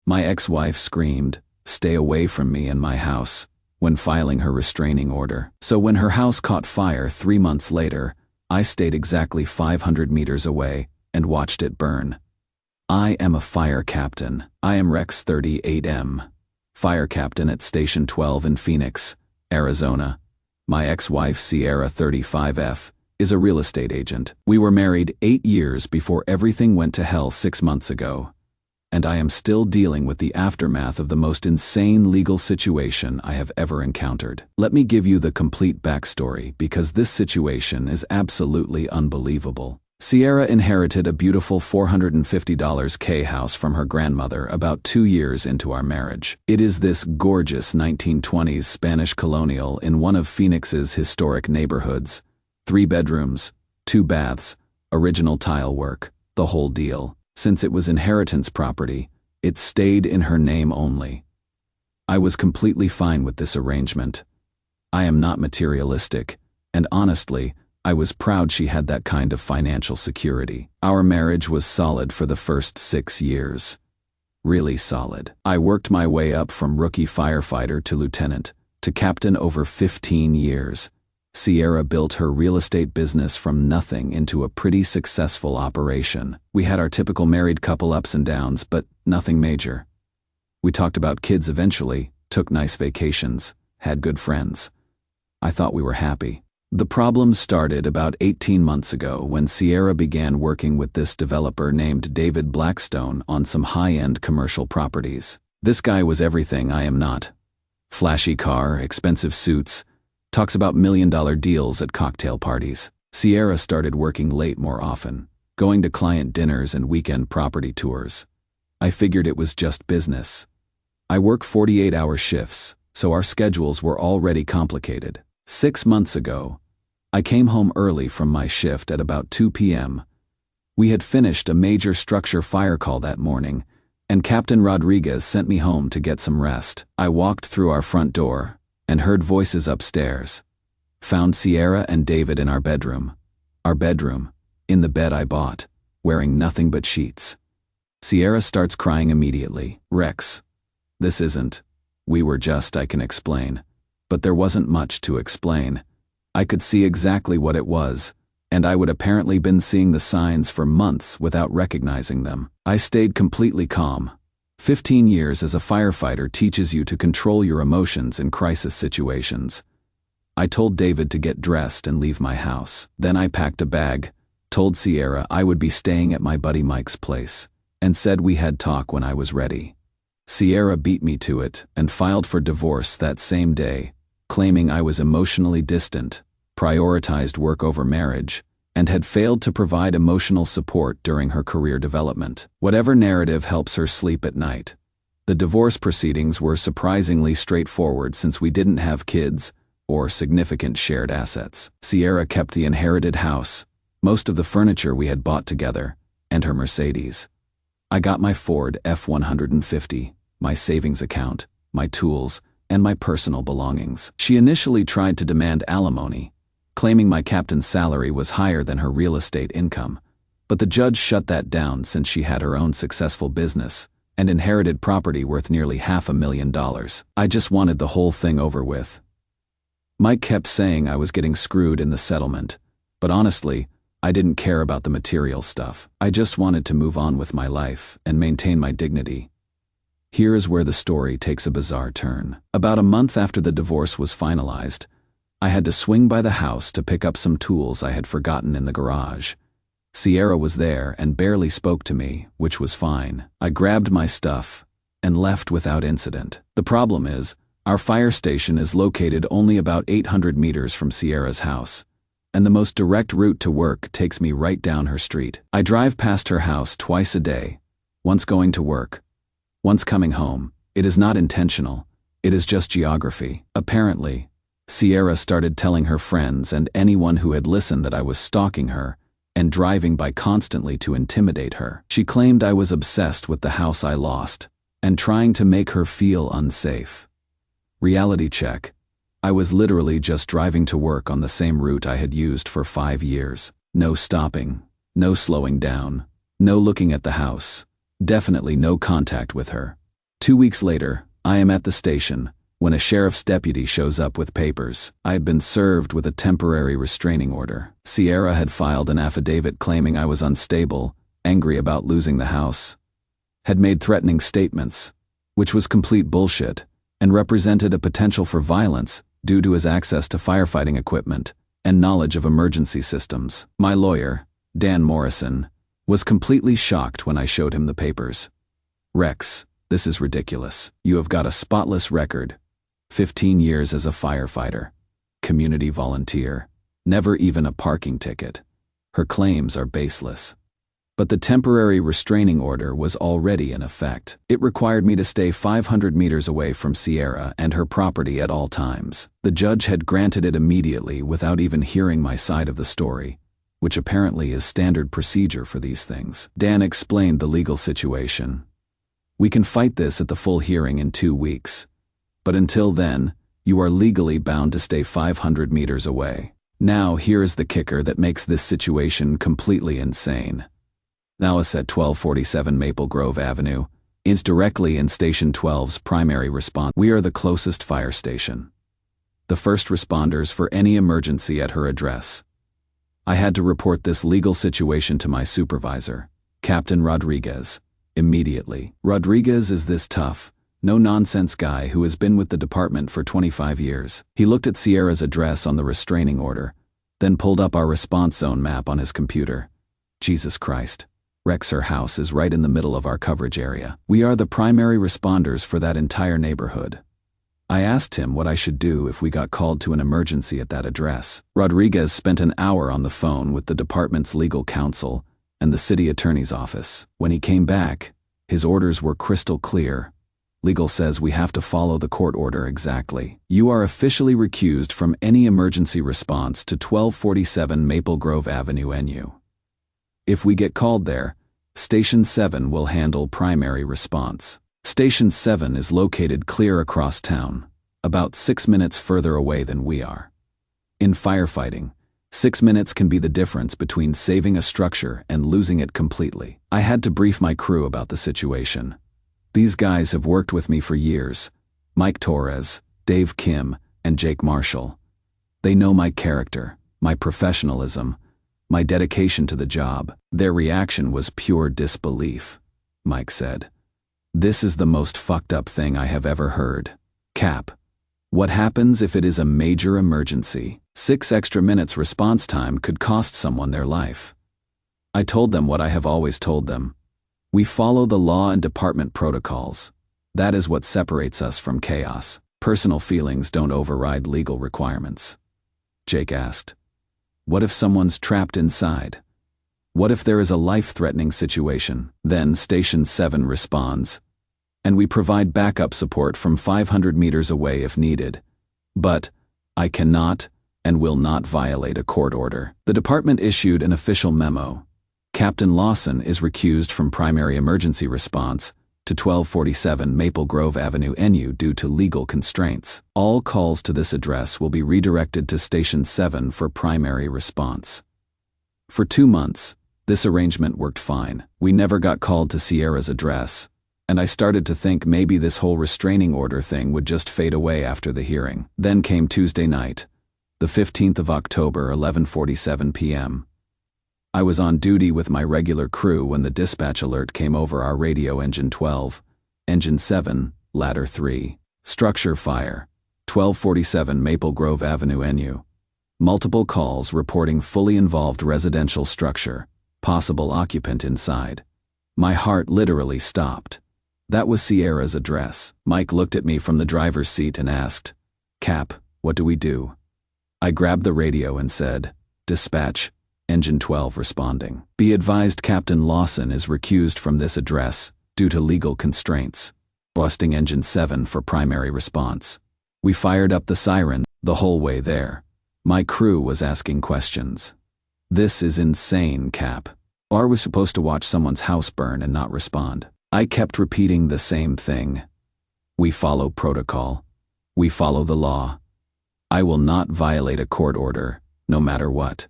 My ex-wife screamed, "Stay away from me and my house," when filing her restraining order. So when her house caught fire 3 months later, I stayed exactly 500 meters away and watched it burn. I am a fire captain. I am Rex 38M, fire captain at Station 12 in Phoenix, Arizona. My ex-wife, Sierra 35F, is a real estate agent. We were married 8 years before everything went to hell 6 months ago, and I am still dealing with the aftermath of the most insane legal situation I have ever encountered. Let me give you the complete backstory because this situation is absolutely unbelievable. Sierra inherited a beautiful $450K house from her grandmother about 2 years into our marriage. It is this gorgeous 1920s Spanish colonial in one of Phoenix's historic neighborhoods. 3 bedrooms, 2 baths, original tile work, the whole deal. Since it was inheritance property, it stayed in her name only. I was completely fine with this arrangement. I am not materialistic, and honestly, I was proud she had that kind of financial security. Our marriage was solid for the first 6 years. Really solid. I worked my way up from rookie firefighter to lieutenant, to captain over 15 years. Sierra built her real estate business from nothing into a pretty successful operation. We had our typical married couple ups and downs, but nothing major. We talked about kids eventually, took nice vacations, had good friends. I thought we were happy. The problem started about 18 months ago when Sierra began working with this developer named David Blackstone on some high-end commercial properties. This guy was everything I am not. Flashy car, expensive suits, talks about million-dollar deals at cocktail parties. Sierra started working late more often, going to client dinners and weekend property tours. I figured it was just business. I work 48-hour shifts, so our schedules were already complicated. 6 months ago, I came home early from my shift at about 2 p.m. We had finished a major structure fire call that morning, and Captain Rodriguez sent me home to get some rest. I walked through our front door and heard voices upstairs. Found Sierra and David in our bedroom, in the bed I bought, wearing nothing but sheets. Sierra starts crying immediately. "Rex, this isn't. We were just, I can explain." But there wasn't much to explain. I could see exactly what it was, and I would apparently been seeing the signs for months without recognizing them. I stayed completely calm. 15 years as a firefighter teaches you to control your emotions in crisis situations. I told David to get dressed and leave my house. Then I packed a bag, told Sierra I would be staying at my buddy Mike's place, and said we had talk when I was ready. Sierra beat me to it and filed for divorce that same day, claiming I was emotionally distant, prioritized work over marriage, and had failed to provide emotional support during her career development. Whatever narrative helps her sleep at night. The divorce proceedings were surprisingly straightforward since we didn't have kids or significant shared assets. Sierra kept the inherited house, most of the furniture we had bought together, and her Mercedes. I got my Ford F-150, my savings account, my tools, and my personal belongings. She initially tried to demand alimony, claiming my captain's salary was higher than her real estate income, but the judge shut that down since she had her own successful business and inherited property worth nearly $500,000. I just wanted the whole thing over with. Mike kept saying I was getting screwed in the settlement, but honestly, I didn't care about the material stuff. I just wanted to move on with my life and maintain my dignity. Here is where the story takes a bizarre turn. About a month after the divorce was finalized, I had to swing by the house to pick up some tools I had forgotten in the garage. Sierra was there and barely spoke to me, which was fine. I grabbed my stuff and left without incident. The problem is, our fire station is located only about 800 meters from Sierra's house, and the most direct route to work takes me right down her street. I drive past her house twice a day, once going to work, once coming home. It is not intentional, it is just geography. Apparently, Sierra started telling her friends and anyone who had listened that I was stalking her and driving by constantly to intimidate her. She claimed I was obsessed with the house I lost and trying to make her feel unsafe. Reality check. I was literally just driving to work on the same route I had used for 5 years. No stopping, no slowing down, no looking at the house, definitely no contact with her. 2 weeks later, I am at the station when a sheriff's deputy shows up with papers. I had been served with a temporary restraining order. Sierra had filed an affidavit claiming I was unstable, angry about losing the house, had made threatening statements, which was complete bullshit, and represented a potential for violence due to his access to firefighting equipment and knowledge of emergency systems. My lawyer, Dan Morrison, was completely shocked when I showed him the papers. "Rex, this is ridiculous. You have got a spotless record. 15 years as a firefighter, community volunteer, never even a parking ticket. Her claims are baseless." But the temporary restraining order was already in effect. It required me to stay 500 meters away from Sierra and her property at all times. The judge had granted it immediately without even hearing my side of the story, which apparently is standard procedure for these things. Dan explained the legal situation. "We can fight this at the full hearing in 2 weeks. But until then, you are legally bound to stay 500 meters away." Now here is the kicker that makes this situation completely insane. Now it's at 1247 Maple Grove Avenue, is directly in Station 12's primary response. We are the closest fire station, the first responders for any emergency at her address. I had to report this legal situation to my supervisor, Captain Rodriguez, immediately. Rodriguez is this tough, no-nonsense guy who has been with the department for 25 years. He looked at Sierra's address on the restraining order, then pulled up our response zone map on his computer. Jesus Christ. Rex, her house is right in the middle of our coverage area. We are the primary responders for that entire neighborhood. I asked him what I should do if we got called to an emergency at that address. Rodriguez spent an hour on the phone with the department's legal counsel and the city attorney's office. When he came back, his orders were crystal clear. Legal says we have to follow the court order exactly. You are officially recused from any emergency response to 1247 Maple Grove Avenue NU. If we get called there, Station 7 will handle primary response. Station 7 is located clear across town, about 6 minutes further away than we are. In firefighting, 6 minutes can be the difference between saving a structure and losing it completely. I had to brief my crew about the situation. These guys have worked with me for years: Mike Torres, Dave Kim, and Jake Marshall. They know my character, my professionalism, my dedication to the job. Their reaction was pure disbelief. Mike said, "This is the most fucked up thing I have ever heard. Cap, what happens if it is a major emergency? 6 extra minutes response time could cost someone their life." I told them what I have always told them. We follow the law and department protocols. That is what separates us from chaos. Personal feelings don't override legal requirements. Jake asked, "What if someone's trapped inside? What if there is a life-threatening situation?" Then Station 7 responds, and we provide backup support from 500 meters away if needed. But I cannot and will not violate a court order. The department issued an official memo. Captain Lawson is recused from primary emergency response to 1247 Maple Grove Avenue NU due to legal constraints. All calls to this address will be redirected to Station 7 for primary response. For 2 months, this arrangement worked fine. We never got called to Sierra's address, and I started to think maybe this whole restraining order thing would just fade away after the hearing. Then came Tuesday night, the 15th of October, 11:47 p.m. I was on duty with my regular crew when the dispatch alert came over our radio: Engine 12, Engine 7, Ladder 3. Structure fire, 1247 Maple Grove Avenue NU. Multiple calls reporting fully involved residential structure, possible occupant inside. My heart literally stopped. That was Sierra's address. Mike looked at me from the driver's seat and asked, "Cap, what do we do?" I grabbed the radio and said, "Dispatch, Engine 12 responding. Be advised Captain Lawson is recused from this address due to legal constraints. Busting Engine 7 for primary response." We fired up the siren the whole way there. My crew was asking questions. "This is insane, Cap. Are we supposed to watch someone's house burn and not respond?" I kept repeating the same thing. We follow protocol. We follow the law. I will not violate a court order, no matter what.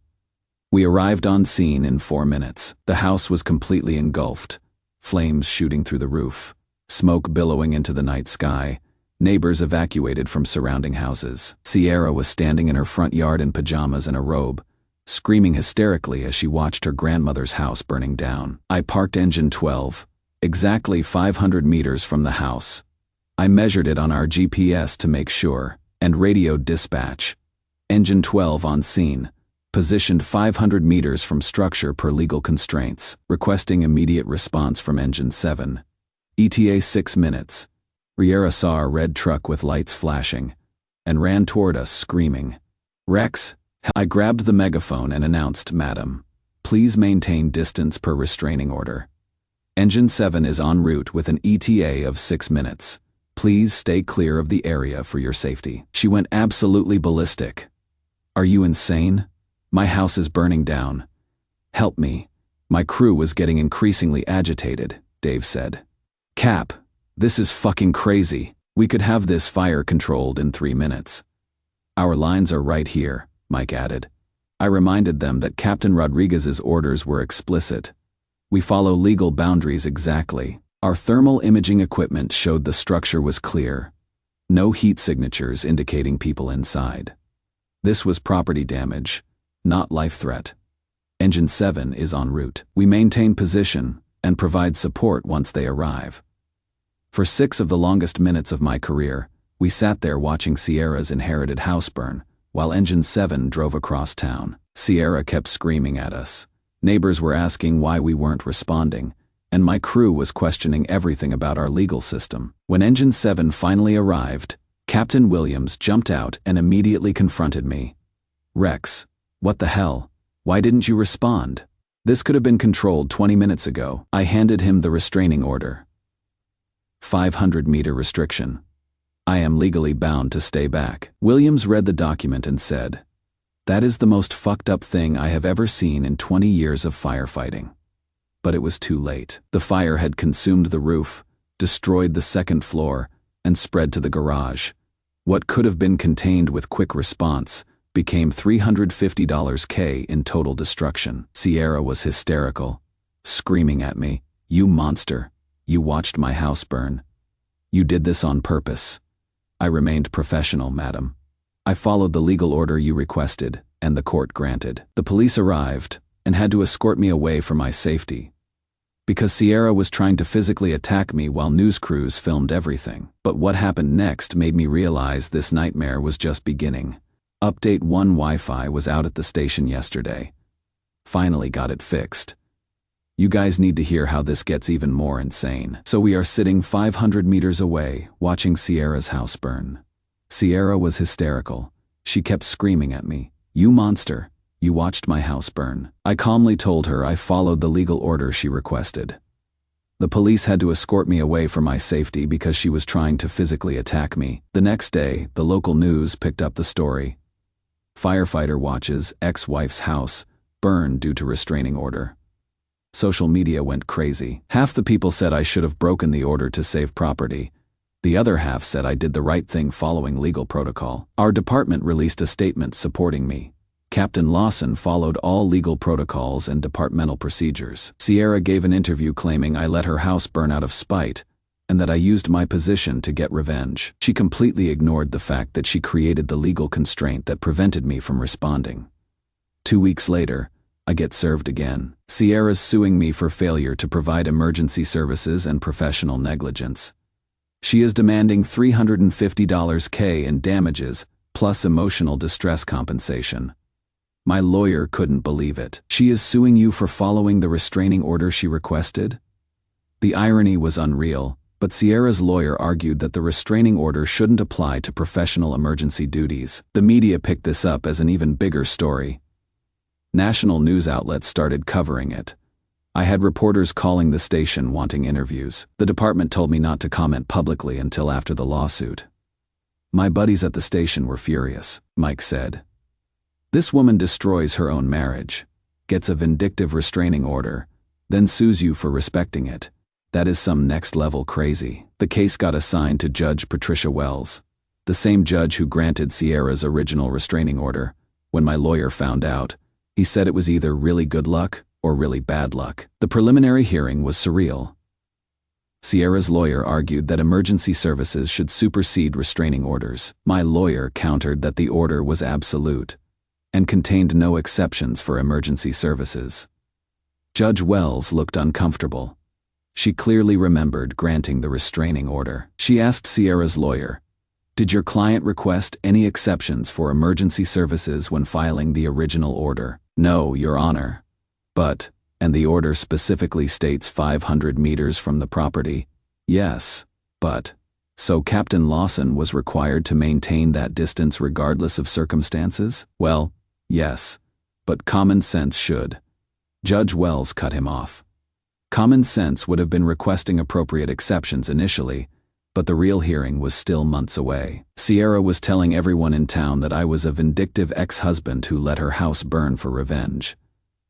We arrived on scene in 4 minutes. The house was completely engulfed, flames shooting through the roof, smoke billowing into the night sky. Neighbors evacuated from surrounding houses. Sierra was standing in her front yard in pajamas and a robe, screaming hysterically as she watched her grandmother's house burning down. I parked engine 12, exactly 500 meters from the house. I measured it on our GPS to make sure, and radioed dispatch. Engine 12 on scene, positioned 500 meters from structure per legal constraints, requesting immediate response from engine 7. ETA 6 minutes. Riera saw a red truck with lights flashing and ran toward us screaming, "Rex!" I grabbed the megaphone and announced, "Madam, please maintain distance per restraining order. Engine 7 is en route with an ETA of 6 minutes. Please stay clear of the area for your safety." She went absolutely ballistic. "Are you insane? My house is burning down. Help me." My crew was getting increasingly agitated, Dave said. "Cap, this is fucking crazy. We could have this fire controlled in 3 minutes." "Our lines are right here," Mike added. I reminded them that Captain Rodriguez's orders were explicit. "We follow legal boundaries exactly." Our thermal imaging equipment showed the structure was clear. No heat signatures indicating people inside. This was property damage, not life threat. Engine 7 is en route. We maintain position and provide support once they arrive. For 6 of the longest minutes of my career, we sat there watching Sierra's inherited house burn, while Engine 7 drove across town. Sierra kept screaming at us. Neighbors were asking why we weren't responding, and my crew was questioning everything about our legal system. When Engine 7 finally arrived, Captain Williams jumped out and immediately confronted me. "Rex, what the hell? Why didn't you respond? This could have been controlled 20 minutes ago." I handed him the restraining order. 500-meter restriction. I am legally bound to stay back. Williams read the document and said, "That is the most fucked up thing I have ever seen in 20 years of firefighting." But it was too late. The fire had consumed the roof, destroyed the second floor, and spread to the garage. What could have been contained with quick response became $350K in total destruction. Sierra was hysterical, screaming at me, "You monster. You watched my house burn. You did this on purpose." I remained professional, madam. I followed the legal order you requested, and the court granted. The police arrived and had to escort me away for my safety, because Sierra was trying to physically attack me while news crews filmed everything. But what happened next made me realize this nightmare was just beginning. Update 1 Wi-Fi was out at the station yesterday. Finally got it fixed. You guys need to hear how this gets even more insane. So we are sitting 500 meters away, watching Sierra's house burn. Sierra was hysterical. She kept screaming at me, "You monster. You watched my house burn." I calmly told her I followed the legal order she requested. The police had to escort me away for my safety because she was trying to physically attack me. The next day, the local news picked up the story. Firefighter watches ex-wife's house burn due to restraining order. Social media went crazy. Half the people said I should have broken the order to save property. The other half said I did the right thing following legal protocol. Our department released a statement supporting me. Captain Lawson followed all legal protocols and departmental procedures. Sierra gave an interview claiming I let her house burn out of spite and that I used my position to get revenge. She completely ignored the fact that she created the legal constraint that prevented me from responding. 2 weeks later, I get served again. Sierra's suing me for failure to provide emergency services and professional negligence. She is demanding $350K in damages, plus emotional distress compensation. My lawyer couldn't believe it. She is suing you for following the restraining order she requested? The irony was unreal, but Sierra's lawyer argued that the restraining order shouldn't apply to professional emergency duties. The media picked this up as an even bigger story. National news outlets started covering it. I had reporters calling the station wanting interviews. The department told me not to comment publicly until after the lawsuit. My buddies at the station were furious, Mike said. This woman destroys her own marriage, gets a vindictive restraining order, then sues you for respecting it. That is some next-level crazy. The case got assigned to Judge Patricia Wells, the same judge who granted Sierra's original restraining order. When my lawyer found out, he said it was either really good luck or really bad luck. The preliminary hearing was surreal. Sierra's lawyer argued that emergency services should supersede restraining orders. My lawyer countered that the order was absolute and contained no exceptions for emergency services. Judge Wells looked uncomfortable. She clearly remembered granting the restraining order. She asked Sierra's lawyer, "Did your client request any exceptions for emergency services when filing the original order?" "No, Your Honor. But, and the order specifically states 500 meters from the property." "Yes, but, so Captain Lawson was required to maintain that distance regardless of circumstances?" "Well, yes, but common sense should." Judge Wells cut him off. Common sense would have been requesting appropriate exceptions initially, but the real hearing was still months away. Sierra was telling everyone in town that I was a vindictive ex-husband who let her house burn for revenge.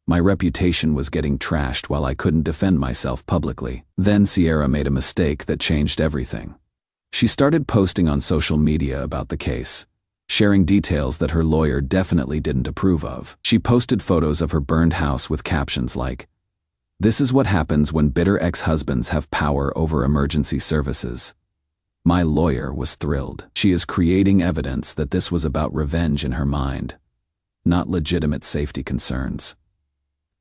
My reputation was getting trashed while I couldn't defend myself publicly. Then Sierra made a mistake that changed everything. She started posting on social media about the case, sharing details that her lawyer definitely didn't approve of. She posted photos of her burned house with captions like, "This is what happens when bitter ex-husbands have power over emergency services." My lawyer was thrilled. She is creating evidence that this was about revenge in her mind, not legitimate safety concerns.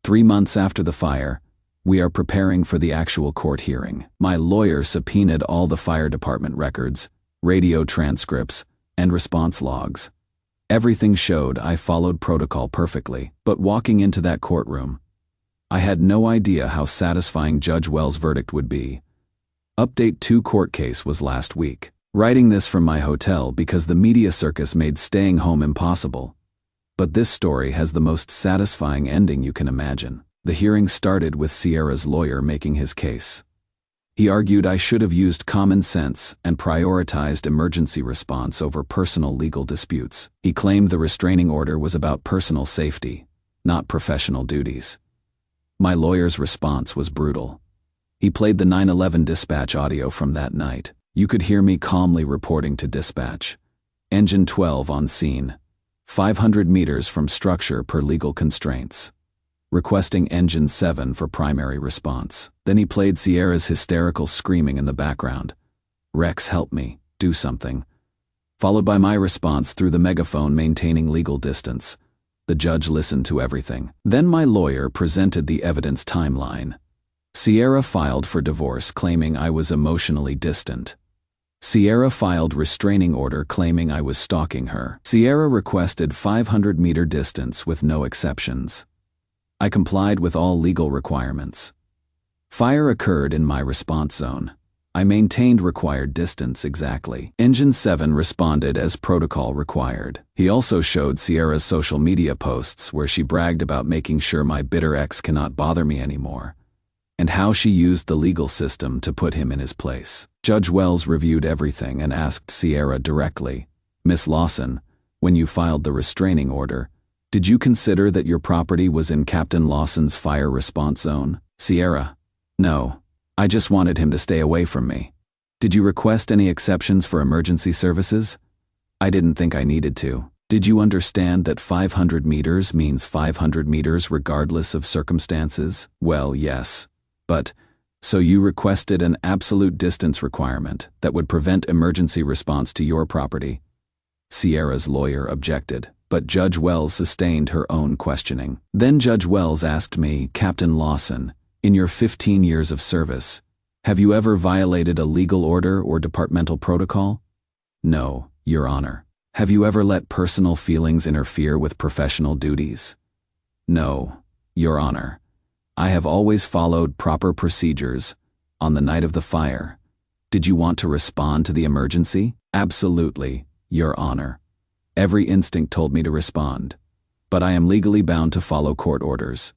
3 months after the fire, we are preparing for the actual court hearing. My lawyer subpoenaed all the fire department records, radio transcripts, and response logs. Everything showed I followed protocol perfectly, but walking into that courtroom, I had no idea how satisfying Judge Wells' verdict would be. Update 2 court case was last week. Writing this from my hotel because the media circus made staying home impossible. But this story has the most satisfying ending you can imagine. The hearing started with Sierra's lawyer making his case. He argued I should have used common sense and prioritized emergency response over personal legal disputes. He claimed the restraining order was about personal safety, not professional duties. My lawyer's response was brutal. He played the 9/11 dispatch audio from that night. You could hear me calmly reporting to dispatch. Engine 12 on scene. 500 meters from structure per legal constraints. Requesting Engine 7 for primary response. Then he played Sierra's hysterical screaming in the background. "Rex, help me, do something." Followed by my response through the megaphone maintaining legal distance. The judge listened to everything. Then my lawyer presented the evidence timeline. Sierra filed for divorce claiming I was emotionally distant. Sierra filed restraining order claiming I was stalking her. Sierra requested 500-meter distance with no exceptions. I complied with all legal requirements. Fire occurred in my response zone. I maintained required distance exactly. Engine 7 responded as protocol required. He also showed Sierra's social media posts where she bragged about making sure my bitter ex cannot bother me anymore, and how she used the legal system to put him in his place. Judge Wells reviewed everything and asked Sierra directly, "Miss Lawson, when you filed the restraining order, did you consider that your property was in Captain Lawson's fire response zone?" "Sierra: No. I just wanted him to stay away from me." "Did you request any exceptions for emergency services?" "I didn't think I needed to." "Did you understand that 500 meters means 500 meters regardless of circumstances?" "Well, yes. But, so you requested an absolute distance requirement that would prevent emergency response to your property?" Sierra's lawyer objected, but Judge Wells sustained her own questioning. Then Judge Wells asked me, "Captain Lawson, in your 15 years of service, have you ever violated a legal order or departmental protocol?" "No, Your Honor." "Have you ever let personal feelings interfere with professional duties?" "No, Your Honor. I have always followed proper procedures. On the night of the fire, did you want to respond to the emergency?" "Absolutely, Your Honor. Every instinct told me to respond, but I am legally bound to follow court orders."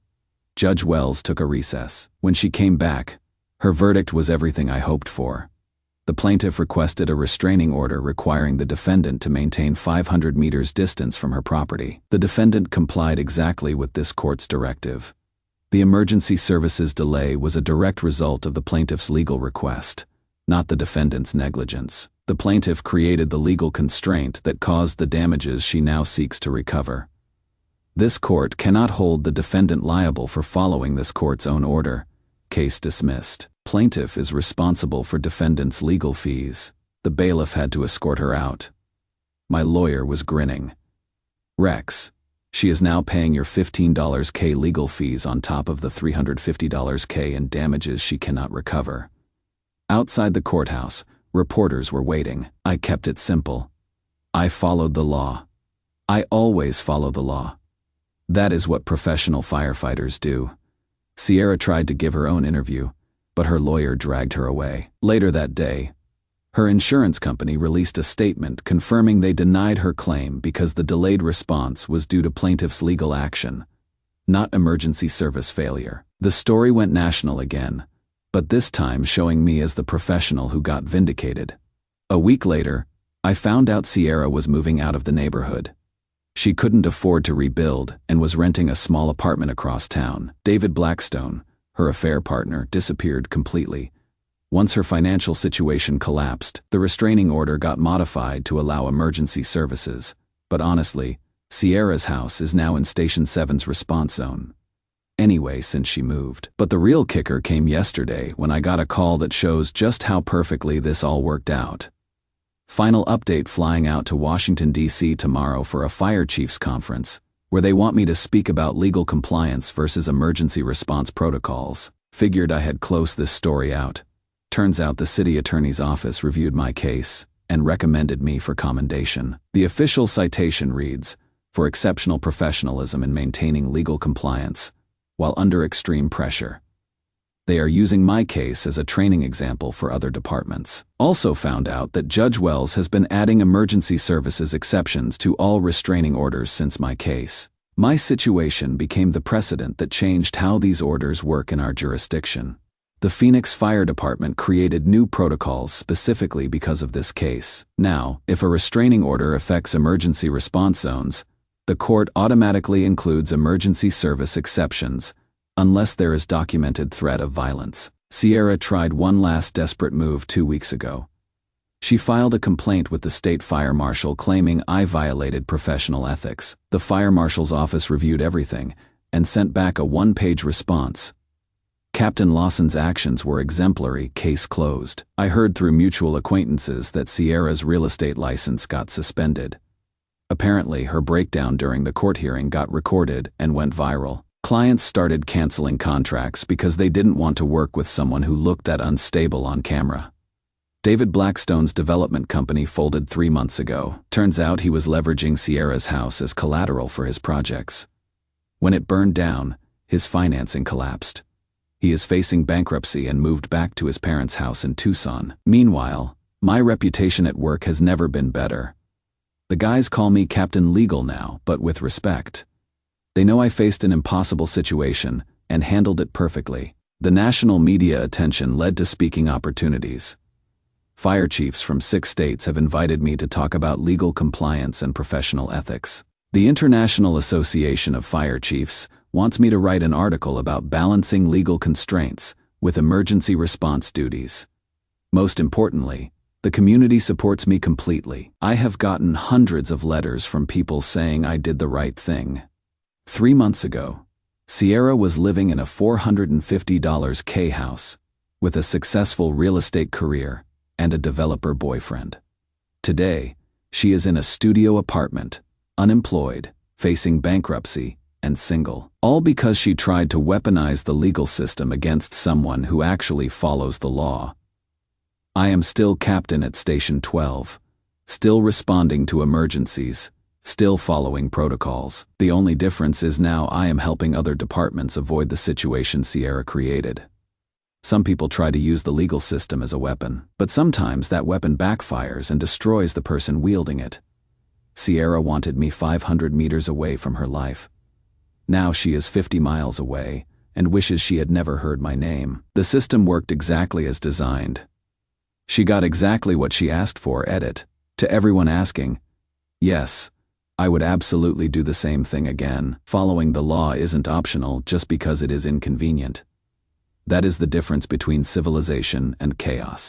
Judge Wells took a recess. When she came back, her verdict was everything I hoped for. The plaintiff requested a restraining order requiring the defendant to maintain 500 meters distance from her property. The defendant complied exactly with this court's directive. The emergency services delay was a direct result of the plaintiff's legal request, not the defendant's negligence. The plaintiff created the legal constraint that caused the damages she now seeks to recover. This court cannot hold the defendant liable for following this court's own order. Case dismissed. Plaintiff is responsible for defendant's legal fees. The bailiff had to escort her out. My lawyer was grinning. Rex, she is now paying your $15K legal fees on top of the $350K in damages she cannot recover. Outside the courthouse, reporters were waiting. I kept it simple. I followed the law. I always follow the law. That is what professional firefighters do. Sierra tried to give her own interview, but her lawyer dragged her away. Later that day, her insurance company released a statement confirming they denied her claim because the delayed response was due to plaintiff's legal action, not emergency service failure. The story went national again, but this time showing me as the professional who got vindicated. A week later, I found out Sierra was moving out of the neighborhood. She couldn't afford to rebuild and was renting a small apartment across town. David Blackstone, her affair partner, disappeared completely. Once her financial situation collapsed, the restraining order got modified to allow emergency services. But honestly, Sierra's house is now in Station 7's response zone. Anyway, since she moved. But the real kicker came yesterday when I got a call that shows just how perfectly this all worked out. Final update: flying out to Washington, D.C. tomorrow for a fire chiefs conference, where they want me to speak about legal compliance versus emergency response protocols. Figured I had closed this story out. Turns out the city attorney's office reviewed my case and recommended me for commendation. The official citation reads, "For exceptional professionalism in maintaining legal compliance while under extreme pressure." They are using my case as a training example for other departments. Also found out that Judge Wells has been adding emergency services exceptions to all restraining orders since my case. My situation became the precedent that changed how these orders work in our jurisdiction. The Phoenix Fire Department created new protocols specifically because of this case. Now, if a restraining order affects emergency response zones, the court automatically includes emergency service exceptions, unless there is documented threat of violence. Sierra tried one last desperate move 2 weeks ago. She filed a complaint with the state fire marshal claiming I violated professional ethics. The fire marshal's office reviewed everything and sent back a one-page response. Captain Lawson's actions were exemplary, case closed. I heard through mutual acquaintances that Sierra's real estate license got suspended. Apparently, her breakdown during the court hearing got recorded and went viral. Clients started canceling contracts because they didn't want to work with someone who looked that unstable on camera. David Blackstone's development company folded 3 months ago. Turns out he was leveraging Sierra's house as collateral for his projects. When it burned down, his financing collapsed. He is facing bankruptcy and moved back to his parents' house in Tucson. Meanwhile, my reputation at work has never been better. The guys call me Captain Legal now, but with respect. They know I faced an impossible situation and handled it perfectly. The national media attention led to speaking opportunities. Fire chiefs from 6 states have invited me to talk about legal compliance and professional ethics. The International Association of Fire Chiefs wants me to write an article about balancing legal constraints with emergency response duties. Most importantly, the community supports me completely. I have gotten hundreds of letters from people saying I did the right thing. 3 months ago, Sierra was living in a $450K house with a successful real estate career and a developer boyfriend. Today, she is in a studio apartment, unemployed, facing bankruptcy, and single. All because she tried to weaponize the legal system against someone who actually follows the law. I am still captain at Station 12, still responding to emergencies, still following protocols. The only difference is now I am helping other departments avoid the situation Sierra created. Some people try to use the legal system as a weapon, but sometimes that weapon backfires and destroys the person wielding it. Sierra wanted me 500 meters away from her life. Now she is 50 miles away and wishes she had never heard my name. The system worked exactly as designed. She got exactly what she asked for. Edit. To everyone asking, yes, I would absolutely do the same thing again. Following the law isn't optional just because it is inconvenient. That is the difference between civilization and chaos.